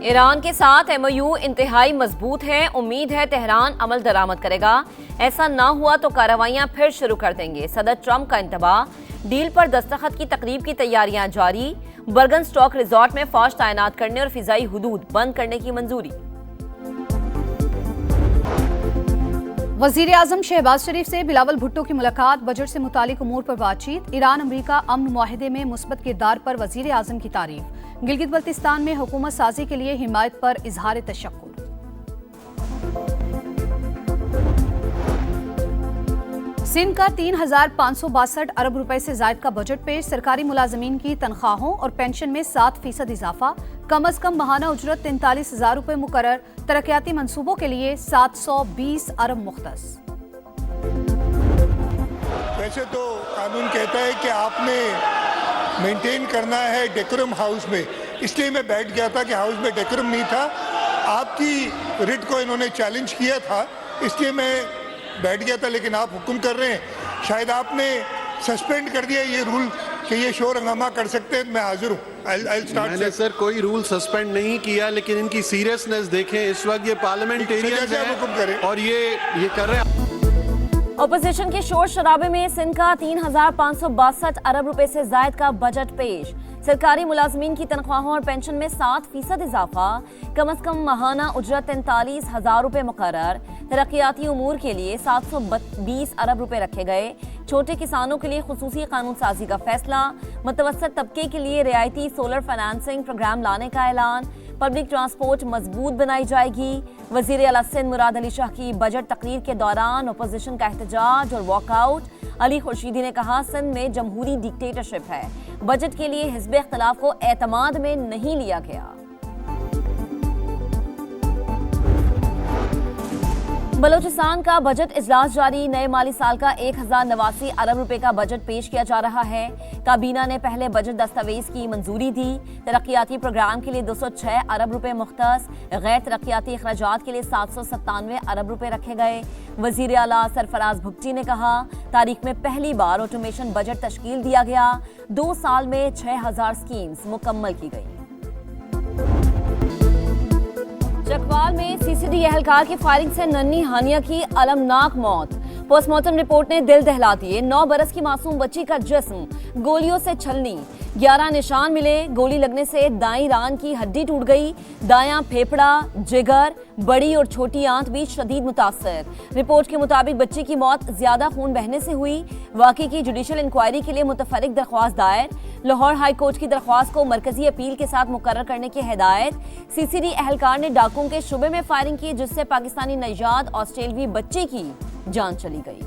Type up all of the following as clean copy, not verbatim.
Iran के साथ MOU इंतहाई मजबूत है। उम्मीद है तेहरान अमल दरामद करेगा। ऐसा ना हुआ तो कार्रवाइयां फिर शुरू कर देंगे। सदर ट्रंप का इंतबाह। डील पर दस्तखत की तकरीब की तैयारियां जारी। बर्गन स्टॉक रिजॉर्ट में फौज तैनात करने और फिजाई हुदूद बंद करने की मंजूरी। वजीर आजम शहबाज शरीफ से बिलावल भुट्टो की मुलाकात। बजट से मुतालिक उमूर पर बातचीत। ईरान अमरीका अमन मुआहिदे में मुस्बत किरदार पर वजीर आजम की तारीफ। गिलगित बल्तिस्तान में हुकूमत साजी के लिए हिमायत पर इजहार तशक्कुर। सिंध का 3,562 अरब रुपए से जायद का बजट पेश। सरकारी मुलाजमीन की तनख्वाहों और पेंशन में 7% इजाफा। कम अज कम माहाना उजरत 43,000 रुपए मुकर्रर। तरक्याती मंसूबों के लिए 720 अरब मुख्तस। वैसे तो कानून कहता है कि आपने मेंटेन करना है डेकोरम हाउस में, इसलिए मैं बैठ गया था कि हाउस में डेकोरम नहीं था। आपकी रिट को इन्होंने चैलेंज किया था, इसलिए मैं बैठ गया था, लेकिन आप हुक्म कर रहे हैं। शायद आपने सस्पेंड कर दिया ये रूल कि ये शोर हंगामा कर सकते हैं। मैं हाजिर हूँ। मैंने सर कोई रूल सस्पेंड नहीं किया, लेकिन इनकी सीरियसनेस देखें। इस वक्त ये पार्लियामेंटेरियंस हैं और ये कर रहे हैं। अपोजिशन के शोर शराबे में सिंध का 3,562 अरब रुपए से जायद का बजट पेश। सरकारी मुलाजमीन की तनख्वाहों और पेंशन में 7% इजाफा। कम अज कम माहाना उजरत 43,000 रुपए मुकर्रर। तरक्याती उमूर के लिए 720 अरब रुपए रखे गए। छोटे किसानों के लिए खुसूसी कानून साजी का फैसला। मुतवस्सित तबके के लिए रियायती सोलर फाइनेंसिंग प्रोग्राम लाने का ऐलान। पब्लिक ट्रांसपोर्ट मजबूत बनाई जाएगी। वजीर आला सिंध मुराद अली शाह की बजट तकरीर के दौरान अपोजिशन का एहतजाज और वॉकआउट। अली खुर्शीदी ने कहा, सिंध में जमहूरी डिक्टेटरशिप है। बजट के लिए हिज़्ब इख्तिलाफ को एतमाद में नहीं लिया गया। बलोचिस्तान का बजट इजलास जारी। नए माली साल का 1,089 अरब रुपए का बजट पेश किया जा रहा है। काबीना ने पहले बजट दस्तावेज की मंजूरी दी। तरक्याती प्रोग्राम के लिए 206 अरब रुपए मुख्तस। गैर तरक्याती अखराजात के लिए 797 अरब रुपए रखे गए। वजीर आला सरफराज भुगटी ने कहा, तारीख में पहली बार ऑटोमेशन बजट तश्कील दिया गया। 2 साल में 6,000 स्कीम्स मुकम्मल की गई। चकवाल में CCD एहलकार की फायरिंग से नन्ही हानिया की अलमनाक मौत। पोस्टमार्टम रिपोर्ट ने दिल दहला दिए। 9 बरस की मासूम बच्ची का जिस्म गोलियों से छलनी। 11 निशान मिले। गोली लगने से दाईं रान की हड्डी टूट गई। दायां फेफड़ा, जिगर, बड़ी और छोटी आंत भी शदीद मुतासर। रिपोर्ट के मुताबिक बच्ची की मौत ज्यादा खून बहने से हुई। वाकई की जुडिशल इंक्वायरी के लिए मुतफरिक दरख्वास्त दायर। लाहौर हाई कोर्ट की दरख्वास्त को मरकजी अपील के साथ मुकर्रर करने की हिदायत। CCD एहलकार ने डाकुओं के शुबे में फायरिंग की, जिससे पाकिस्तानी नैजाद ऑस्ट्रेलवी बच्चे की जान चली गई।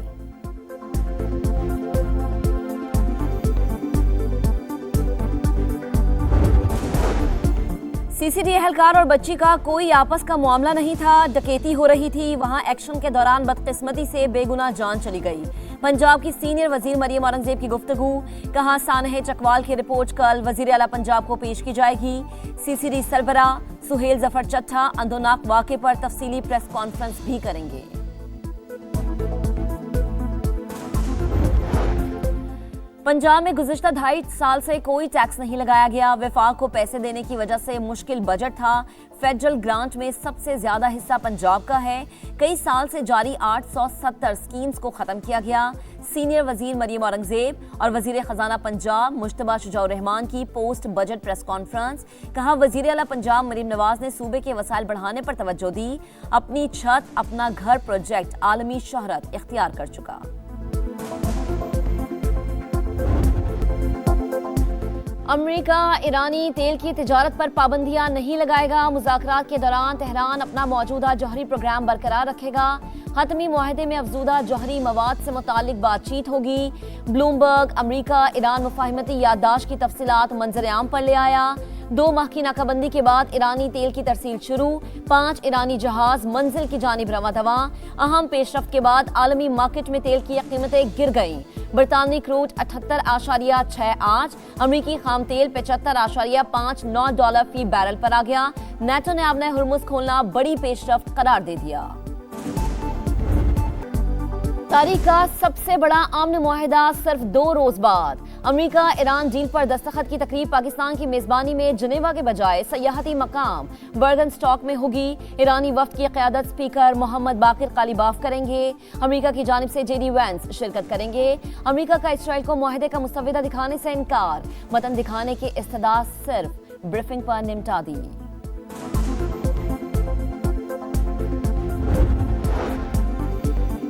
CCD एहलकार और बच्ची का कोई आपस का मामला नहीं था। डकैती हो रही थी। वहां एक्शन के दौरान बदकिस्मती से बेगुनाह जान चली गई। पंजाब की सीनियर वजीर मरियम औरंगजेब की गुफ्तगू। कहा, सानहे चकवाल की रिपोर्ट कल वजीर आला पंजाब को पेश की जाएगी। CCD सरबरा सुहेल जफर चट्टा अंधोनाक वाक़े पर तफसीली प्रेस कॉन्फ्रेंस भी करेंगे। पंजाब में गुज़िश्ता 2.5 साल से कोई टैक्स नहीं लगाया गया। वफाक को पैसे देने की वजह से मुश्किल बजट था। फेडरल ग्रांट में सबसे ज्यादा हिस्सा पंजाब का है। कई साल से जारी 870 स्कीम्स को खत्म किया गया। सीनियर वजीर मरियम औरंगजेब और वजीर खजाना पंजाब मुश्तबा शुजाउर रहमान की पोस्ट बजट प्रेस कॉन्फ्रेंस। कहा, वजीर आला पंजाब मरीम नवाज ने सूबे के वसाइल बढ़ाने पर तवज्जो दी। अपनी छत अपना घर प्रोजेक्ट आलमी शोहरत इख्तियार कर चुका। अमेरिका ईरानी तेल की तिजारत पर पाबंदियां नहीं लगाएगा। मुज़ाकरात के दौरान तेहरान अपना मौजूदा जौहरी प्रोग्राम बरकरार रखेगा। हतमी मुआहदे में अफजूदा जौहरी मवाद से मुतालिक बातचीत होगी। ब्लूमबर्ग अमेरिका ईरान मुफाहिमती याददाश्त की तफसीलात मंजर आम पर ले आया। 2 माह की नाकाबंदी के बाद ईरानी तेल की तरसील शुरू। 5 ईरानी जहाज मंजिल की जानिब रवा दवा। अहम पेशरफ्त के बाद आलमी मार्केट में तेल की कीमतें गिर गईं। बरतानवी क्रूड 78.68, अमरीकी खाम तेल 75.59 डॉलर फी बैरल पर आ गया। नेटो ने अपने हुर्मुज खोलना बड़ी पेशरफ्त करार दे दिया। तारीख का सबसे बड़ा अमन मुआहिदा सिर्फ 2 रोज बाद। अमेरिका ईरान डील पर दस्तखत की तकरीब पाकिस्तान की मेजबानी में जनेवा के बजाय सयाहती मकाम बर्गनस्टॉक में होगी। ईरानी वफ्द की क़यादत स्पीकर मोहम्मद बाकिर कालीबाफ करेंगे। अमेरिका की जानिब से जेडी वेंस शिरकत करेंगे। अमेरिका का इसराइल को मुआहिदे का मुसव्विदा दिखाने से इनकार, मतन दिखाने की इस्तदा सिर्फ ब्रीफिंग पर निमटा दी।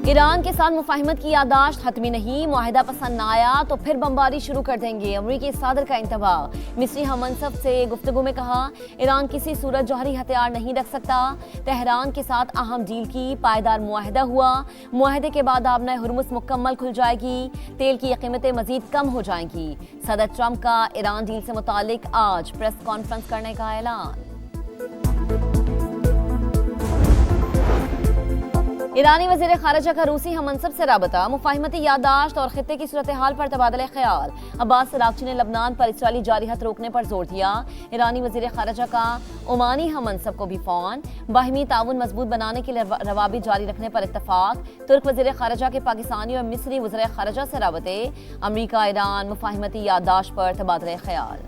ईरान के साथ मुफाहिमत की यादाश्त हतमी नहीं, मुआहिदा पसंद न आया तो फिर बमबारी शुरू कर देंगे। अमरीकी सदर का इंतबाह। मिस्री हममनसब से गुफ्तगू में कहा, ईरान किसी सूरत जौहरी हथियार नहीं रख सकता। तेहरान के साथ अहम डील की पायदार मुआहिदा हुआ। मुआहिदे के बाद आबना हुर्मुज़ मुकम्मल खुल जाएगी। तेल की कीमतें मजीद कम हो जाएंगी। सदर ट्रंप का ईरान डील से मुतालिक आज प्रेस कॉन्फ्रेंस करने का ऐलान। ईरानी वज़ीर ख़ारिजा का रूसी हममनसब से राबता, मुफाहिमती यादाश्त और खित्ते की सूरत हाल पर तबादला ख्याल। अब्बास अराग़ची ने लबनान पर इसराइली जारहत रोकने पर जोर दिया। ईरानी वज़ीर ख़ारिजा का ओमानी हममनसब को भी फ़ोन। बाहिमी ताउन मजबूत बनाने के लिए रवाबित जारी रखने पर इत्तफाक। तुर्क वज़ीर ख़ारिजा के पाकिस्तानी और मिस्री वज़ीर ख़ारिजा से राबते। अमरीका ईरान मुफाहिमती यादाश्त पर तबादला ख्याल।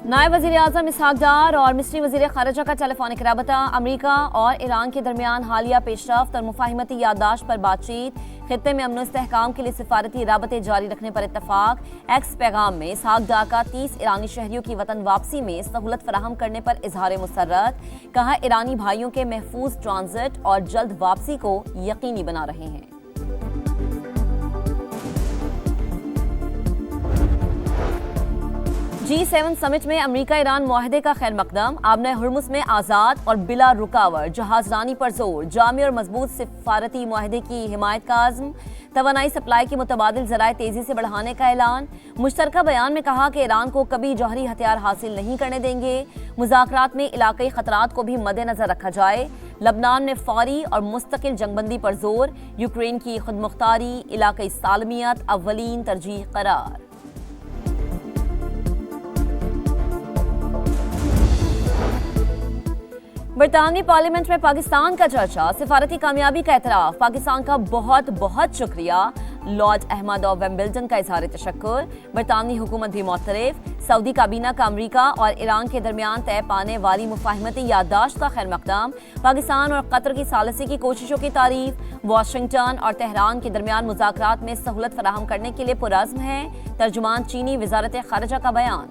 नायब वज़ीर आज़म इसहाक डार और मिस्री वज़ीर ख़ारिजा का टेलीफोनिक राबता। अमरीका और ईरान के दरमियान हालिया पेशरफ्त और मुफाहिमती यादाश्त पर बातचीत। खित्ते में अमन इस्तेहकाम के लिए सिफारती राबते जारी रखने पर इत्तफाक। एक्स पैगाम में इसहाक डार का 30 ईरानी शहरियों की वतन वापसी में सहूलत फराहम करने पर इजहार मुसर्रत। कहा, ईरानी भाइयों के महफूज ट्रांजिट और जल्द वापसी को यकीनी बना रहे हैं। G7 समिट में अमेरिका ईरान मुआहिदे का खैर मकदम। आबना हुर्मुज़ में आज़ाद और बिला रुकावट जहाजरानी पर जोर। जामी और मजबूत सिफारती मुआहिदे की हिमायत का आज़म। तवानाई सप्लाई के मुतबादिल ज़राए तेज़ी से बढ़ाने का ऐलान। मुश्तरका बयान में कहा कि ईरान को कभी जौहरी हथियार हासिल नहीं करने देंगे। मुज़ाकरात में इलाक़ाई ख़तरात को भी मद्देनज़र रखा जाए। लबनान में फौरी और मुस्तकिल जंगबंदी पर जोर। यूक्रेन की खुदमुख्तारी इलाक़ाई सालमियत अव्वलीन तरजीह करार। बरतानवी पार्लियामेंट में पाकिस्तान का चर्चा। सिफारती कामयाबी का एतराफ़। पाकिस्तान का बहुत बहुत शुक्रिया। लॉर्ड अहमद और वेम्बल्डन का इजहार तशक्कुर। बरतानवी हुकूमत भी मुतरफ। सऊदी काबीना का अमरीका और ईरान के दरमियान तय पाने वाली मुफाहिमती यादाश्त का खैर मकदम। पाकिस्तान और कतर की सालसी की कोशिशों की तारीफ। वाशिंगटन और तेहरान के दरमियान मुज़ाकरात में सहूलत फराहम करने के लिए पुरज़्म है। तर्जुमान चीनी वज़ारत ख़ारिजा का बयान।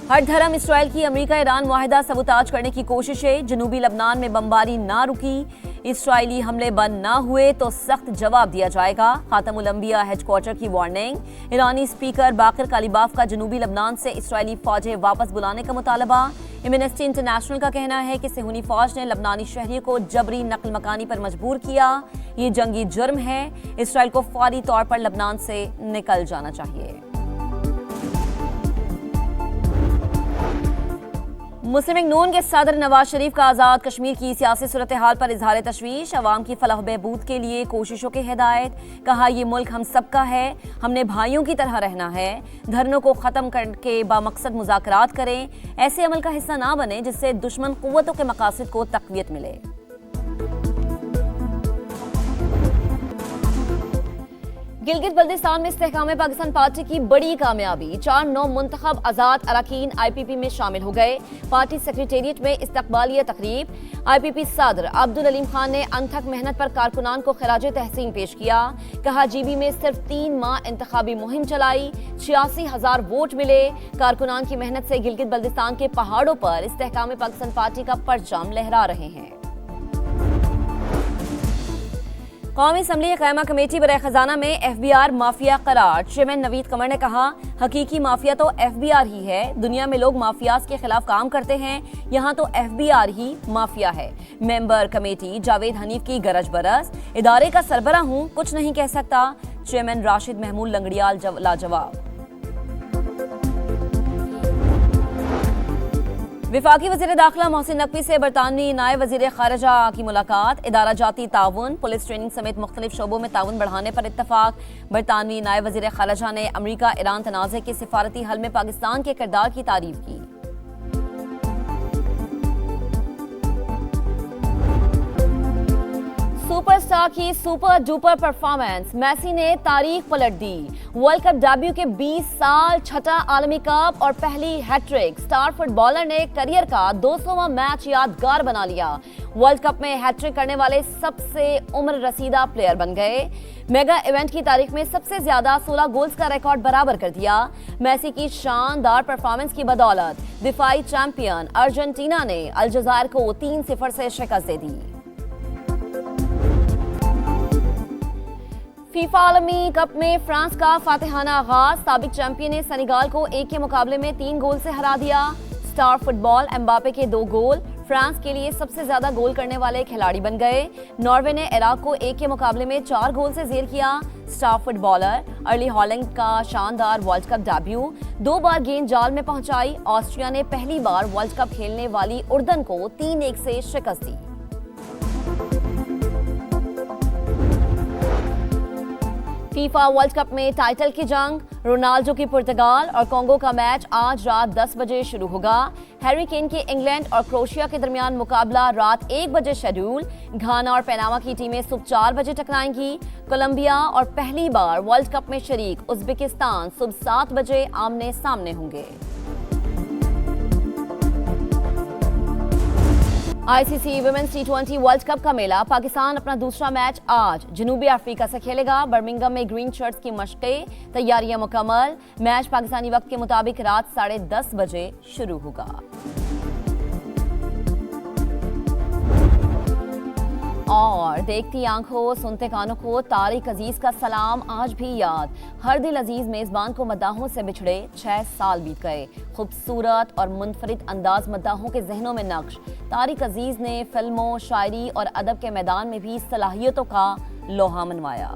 हर धर्म इसराइल की अमेरिका ईरान मुआहिदा सबूताज करने की कोशिशें। जनूबी लबनान में बमबारी ना रुकी। इसराइली हमले बंद ना हुए तो सख्त जवाब दिया जाएगा। खातमुल अंबिया हेडक्वार्टर की वार्निंग। ईरानी स्पीकर बाकिर कालीबाफ का जनूबी लबनान से इसराइली फौजें वापस बुलाने का मुतालबा। एमनेस्टी इंटरनेशनल का कहना है कि सेहूनी फौज ने लबनानी शहरियों को जबरी नकल मकानी पर मजबूर किया। ये जंगी जुर्म है। इसराइल को फौरी तौर पर लबनान से निकल जाना चाहिए। मुस्लिम लीग नून के सदर नवाज शरीफ का आज़ाद कश्मीर की सियासी सूरत हाल पर इजहार तशवीश। अवाम की फलाह बहबूद के लिए कोशिशों की हिदायत। कहा, ये मुल्क हम सबका है, हमने भाइयों की तरह रहना है। धरनों को ख़त्म करके बामकसद मुज़ाकरात करें। ऐसे अमल का हिस्सा ना बने जिससे दुश्मन क़ुव्वतों के मकासद को तक़वियत मिले। गिलगित बल्दिस्तान में इस्तेहकाम पाकिस्तान पार्टी की बड़ी कामयाबी। 4 नौ मुंतखब आज़ाद अरकान IPP में शामिल हो गए। पार्टी सेक्रेटेरिएट में इस्तकबालिया तकरीब। IPP सदर अब्दुल अलीम खान ने अनथक मेहनत पर कारकुनान को खिराज तहसीन पेश किया। कहा, GB में सिर्फ 3 माह इंतखाबी मुहिम चलाई, 86,000 वोट मिले। कारकुनान की मेहनत से गिलगित बल्दिस्तान के पहाड़ों पर इस्तेहकाम पाकिस्तान पार्टी का परचम लहरा रहे हैं। कौमी असम्बली क़यामा कमेटी बराए खजाना में FBR माफिया करार। चेयरमैन नवीद कमर ने कहा, हकीकी माफिया तो FBR ही है। दुनिया में लोग माफियाज के खिलाफ काम करते हैं, यहाँ तो FBR ही माफिया है। मेंबर कमेटी जावेद हनीफ की गरज बरस। इदारे का सरबरा हूँ, कुछ नहीं कह सकता। चेयरमैन राशिद महमूद लंगड़ियाल लाजवाब। विफाकी वज़ीर दाखिला मोहसिन नकवी से बरतानवी नायब वज़ीर खारजा की मुलाकात। इदारा जाती ताउन, पुलिस ट्रेनिंग समेत मुख्तलिफ शोबों में ताउन बढ़ाने पर इत्तफाक। बरतानवी नायब वज़ीर खारजा ने अमरीका ईरान तनाज़े के सिफारती हल में पाकिस्तान के किरदार की तारीफ की। सुपरस्टार की सुपर डुपर परफॉर्मेंस, मेसी ने तारीख पलट दी। वर्ल्ड कप डेब्यू के 20 साल, छठा आलमी कप और पहली हैट्रिक। स्टार फुटबॉलर ने करियर का 200वां मैच यादगार बना लिया। वर्ल्ड कप में हैट्रिक करने वाले सबसे उम्र रसीदा प्लेयर बन गए। मेगा इवेंट की तारीख में सबसे ज्यादा 16 गोल्स का रिकॉर्ड बराबर कर दिया। मेसी की शानदार परफॉर्मेंस की बदौलत दिफाई चैंपियन अर्जेंटीना ने अलजायर को 3-0 से शिकस्त दे दी। फीफा आलमी कप में फ्रांस का फातिहाना आगाज। साबिक चैंपियन ने सेनेगाल को 1 के मुकाबले में 3 गोल से हरा दिया। स्टार फुटबॉल एम्बापे के 2 गोल फ्रांस के लिए सबसे ज्यादा गोल करने वाले खिलाड़ी बन गए। नॉर्वे ने इराक को 1 के मुकाबले में 4 गोल से जेर किया। स्टार फुटबॉलर अर्ली हॉलैंड का शानदार वर्ल्ड कप डेब्यू। 2 बार गेंद जाल में पहुंचाई। ऑस्ट्रिया ने पहली बार वर्ल्ड कप खेलने वाली उर्दन को 3-1 से शिकस्त दी। फीफा वर्ल्ड कप में टाइटल की जंग, रोनाल्डो की पुर्तगाल और कांगो का मैच आज रात 10 बजे शुरू होगा। हैरी केन के इंग्लैंड और क्रोएशिया के दरमियान मुकाबला रात 1 बजे शेड्यूल। घाना और पनामा की टीमें सुबह 4 बजे टकराएंगी। कोलंबिया और पहली बार वर्ल्ड कप में शरीक उज्बेकिस्तान सुबह 7 बजे आमने सामने होंगे। ICC women's T20 world cup का मेला। पाकिस्तान अपना दूसरा मैच आज जनूबी अफ्रीका से खेलेगा। बर्मिंघम में ग्रीन शर्ट्स की मशक़ें, तैयारियां मुकम्मल। मैच पाकिस्तानी वक्त के मुताबिक रात 10:30 बजे शुरू होगा। और देखती आंखों सुनते कानों को तारिक अजीज का सलाम आज भी याद। हर दिल अजीज मेजबान को मद्दाहों से बिछड़े 6 साल बीत गए। खूबसूरत और मुनफरिद अंदाज मद्दाहों के जहनों में नक्श। तारिक अजीज ने फिल्मों, शायरी और अदब के मैदान में भी सलाहियतों का लोहा मनवाया।